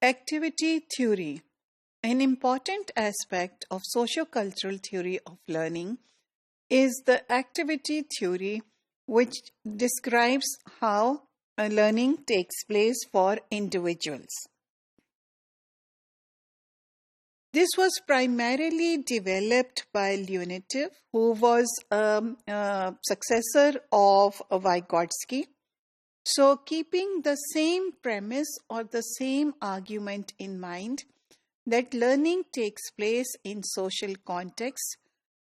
Activity theory. An important aspect of sociocultural theory of learning is the activity theory, which describes how learning takes place for individuals. This was primarily developed by Leonetiv, who was a successor of Vygotsky. So, keeping the same premise or the same argument in mind, that learning takes place in social contexts,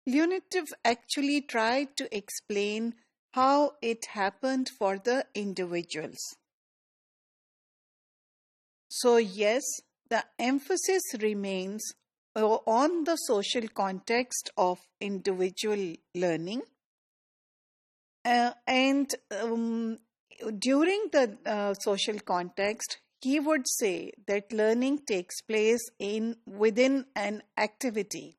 Leonetiv actually tried to explain how it happened for the individuals. So, yes, the emphasis remains on the social context of individual learning. And during the social context, he would say that learning takes place within an activity.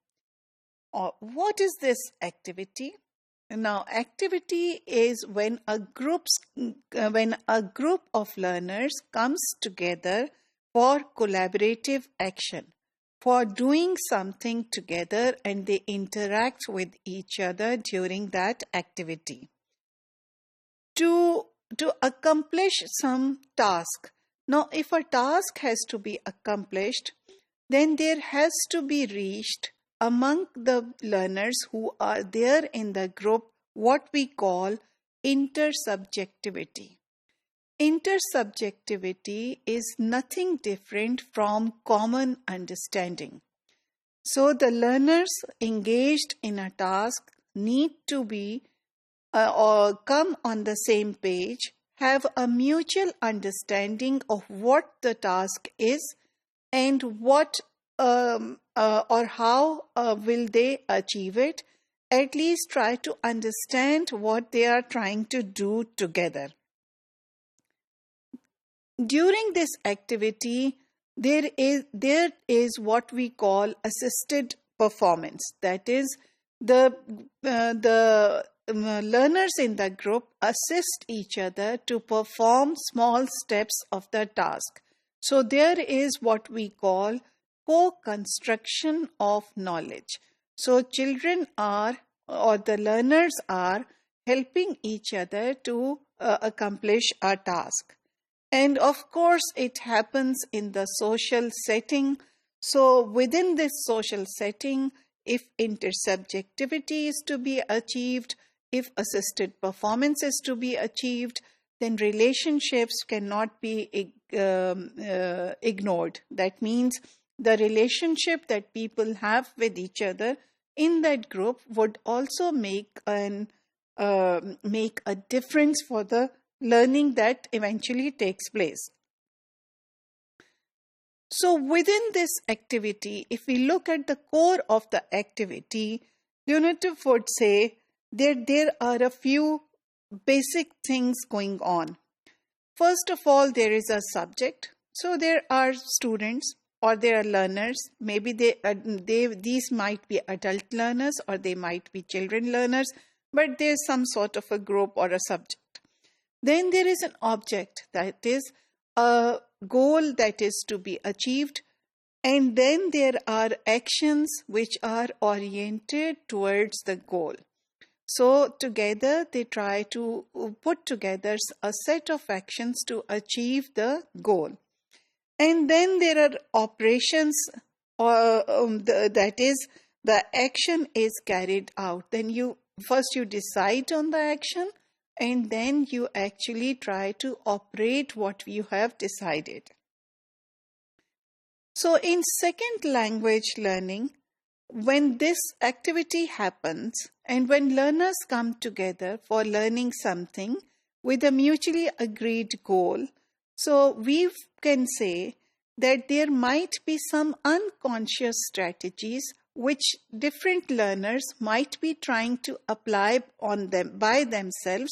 What is this activity? Now, activity is when a group of learners comes together for collaborative action, for doing something together, and they interact with each other during that activity to accomplish some task. Now, if a task has to be accomplished, then there has to be reached among the learners who are there in the group what we call intersubjectivity. Intersubjectivity is nothing different from common understanding. So the learners engaged in a task need to be or come on the same page, have a mutual understanding of what the task is and what or how will they achieve it. At least try to understand what they are trying to do together. During this activity, there is what we call assisted performance. That is, the learners in the group assist each other to perform small steps of the task. So there is what we call co-construction of knowledge. So children are, or the learners are, helping each other to accomplish a task. And of course, it happens in the social setting. So within this social setting, if intersubjectivity is to be achieved, if assisted performance is to be achieved, then relationships cannot be ignored. That means the relationship that people have with each other in that group would also make a difference for the learning that eventually takes place. So within this activity, if we look at the core of the activity, Leonetiv would say that there are a few basic things going on. First of all, there is a subject. So there are students or there are learners. Maybe these might be adult learners or they might be children learners, but there's some sort of a group or a subject. Then there is an object, that is a goal that is to be achieved. And then there are actions which are oriented towards the goal. So together they try to put together a set of actions to achieve the goal. And then there are operations, that is, the action is carried out. Then you decide on the action, and then you actually try to operate what you have decided. So in second language learning, when this activity happens and when learners come together for learning something with a mutually agreed goal, so we can say that there might be some unconscious strategies which different learners might be trying to apply on them by themselves.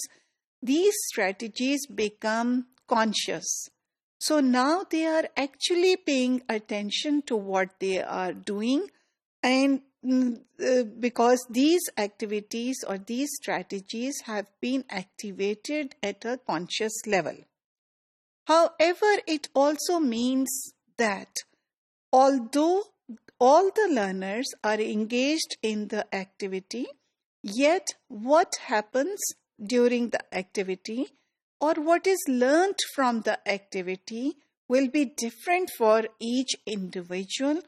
These strategies become conscious. So now they are actually paying attention to what they are doing, and because these activities or these strategies have been activated at a conscious level. However, it also means that although all the learners are engaged in the activity, yet what happens during the activity or what is learnt from the activity will be different for each individual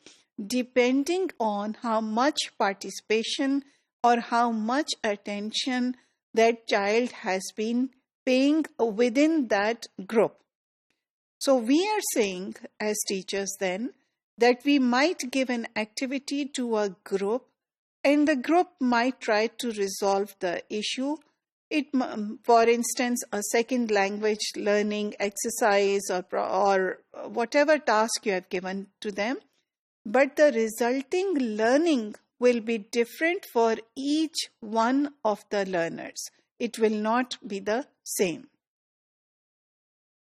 depending on how much participation or how much attention that child has been paying within that group. So we are saying as teachers then that we might give an activity to a group and the group might try to resolve the issue. For instance, a second language learning exercise or whatever task you have given to them, but the resulting learning will be different for each one of the learners. It will not be the same.